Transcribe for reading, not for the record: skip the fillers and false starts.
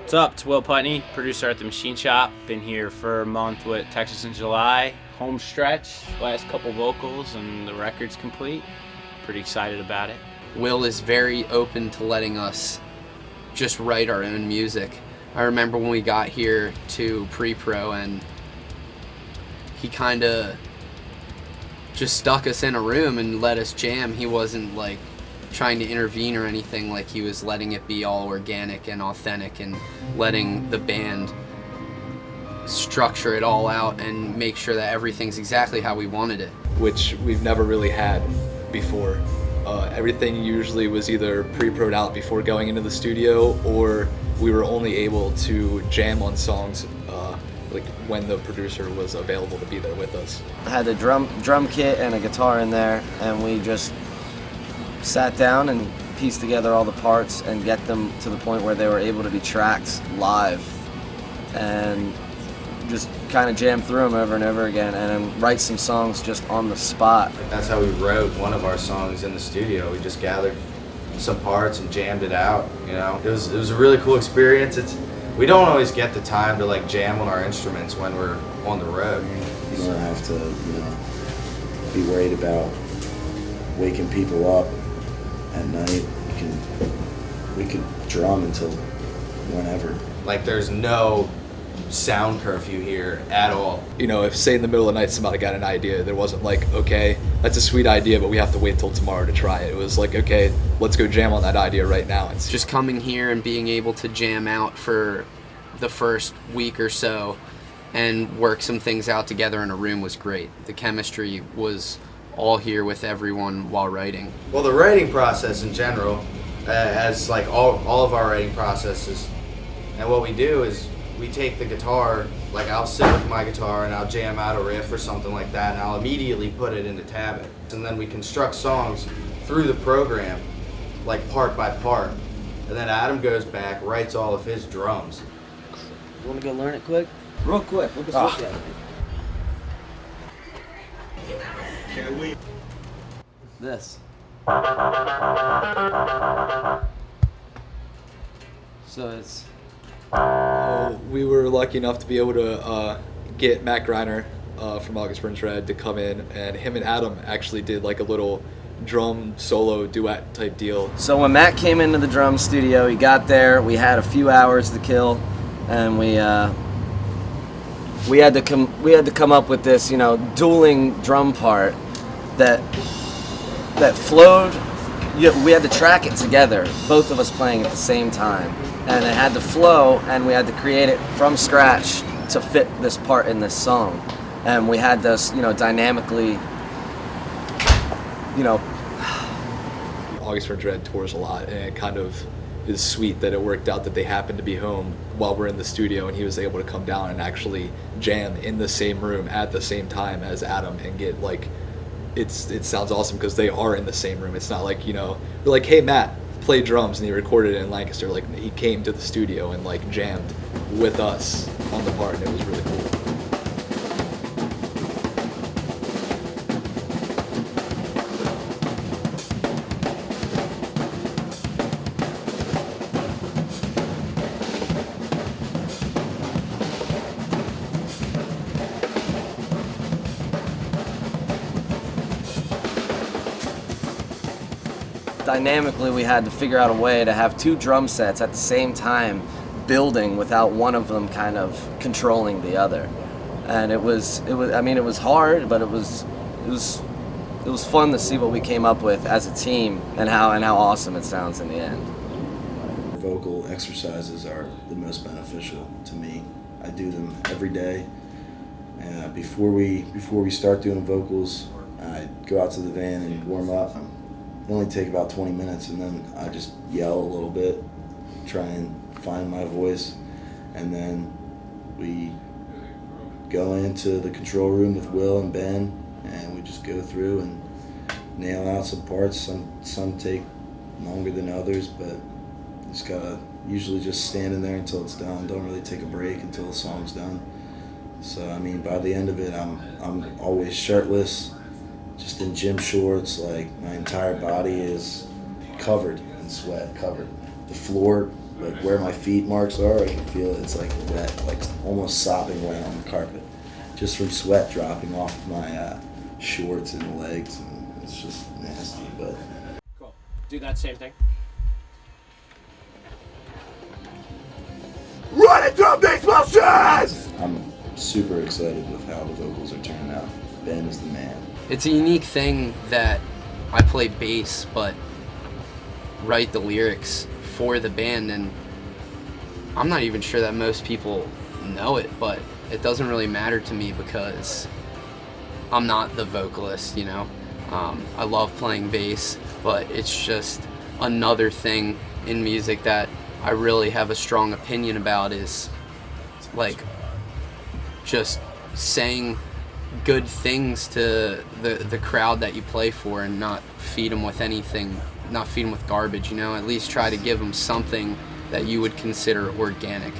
What's up? It's Will Putney, producer at the Machine Shop. Been here for a month with Texas in July. Home stretch, last couple vocals, and the record's complete. Pretty excited about it. Will is very open to letting us just write our own music. I remember when we got here to pre-pro and he kind of just stuck us in a room and let us jam. He wasn't like trying to intervene or anything, like he was letting it be all organic and authentic and letting the band structure it all out and make sure that everything's exactly how we wanted it. Which we've never really had before. Everything usually was either pre-pro'd out before going into the studio, or we were only able to jam on songs like when the producer was available to be there with us. I had a drum kit and a guitar in there, and we just sat down and pieced together all the parts and get them to the point where they were able to be tracked live, and just kind of jam through them over and over again and then write some songs just on the spot. That's how we wrote one of our songs in the studio. We just gathered some parts and jammed it out, you know. It was a really cool experience. We don't always get the time to like jam on our instruments when we're on the road. You don't have to, be worried about waking people up at night. We could drum until whenever. Like there's no sound curfew here at all. You know, if say in the middle of the night somebody got an idea, there wasn't like, okay, that's a sweet idea, but we have to wait till tomorrow to try it. It was like, okay, let's go jam on that idea right now. It's Just coming here and being able to jam out for the first week or so and work some things out together in a room was great. The chemistry was all here with everyone while writing. Well, the writing process in general, as like all of our writing processes, and what we do is we take the guitar, like I'll sit with my guitar and I'll jam out a riff or something like that, and I'll immediately put it into Tablet. And then we construct songs through the program, like part by part. And then Adam goes back, writes all of his drums. You want to go learn it quick? Real quick, look at this. This. So it's... we were lucky enough to be able to get Matt Greiner from August Burns Red to come in, and him and Adam actually did like a little drum solo duet type deal. So when Matt came into the drum studio, he got there, we had a few hours to kill, and we had to come up with this, dueling drum part that flowed. We had to track it together, both of us playing at the same time, and it had to flow, and we had to create it from scratch to fit this part in this song, and we had this, dynamically, August Burns Red tours a lot, and it kind of is sweet that it worked out that they happened to be home while we're in the studio, and he was able to come down and actually jam in the same room at the same time as Adam and get like, it sounds awesome because they are in the same room. It's not like, they're like, hey Matt, play drums, and he recorded it in Lancaster. Like, he came to the studio and like jammed with us on the part, and it was really cool. Dynamically, we had to figure out a way to have two drum sets at the same time building without one of them kind of controlling the other. And it was hard, but it was fun to see what we came up with as a team and how awesome it sounds in the end. Vocal exercises are the most beneficial to me. I do them every day. Before we start doing vocals, I go out to the van and warm up. They only take about 20 minutes, and then I just yell a little bit, try and find my voice, and then we go into the control room with Will and Ben, and we just go through and nail out some parts. Some take longer than others, but just gotta usually just stand in there until it's done. Don't really take a break until the song's done. So by the end of it, I'm always shirtless, just in gym shorts. Like, my entire body is covered in sweat, covered. The floor like where my feet marks are, I can feel it's like wet, like almost sopping wet on the carpet, just from sweat dropping off my shorts and legs, and it's just nasty. But Cool. Do that same thing. running drum bass motions! I'm super excited with how the vocals are turning out. Ben is the man. It's a unique thing that I play bass, but write the lyrics for the band, and I'm not even sure that most people know it, but it doesn't really matter to me because I'm not the vocalist, you know. I love playing bass, but it's just another thing in music that I really have a strong opinion about, is like just saying good things to the crowd that you play for, and not feed them with anything, not feed them with garbage, you know. At least try to give them something that you would consider organic.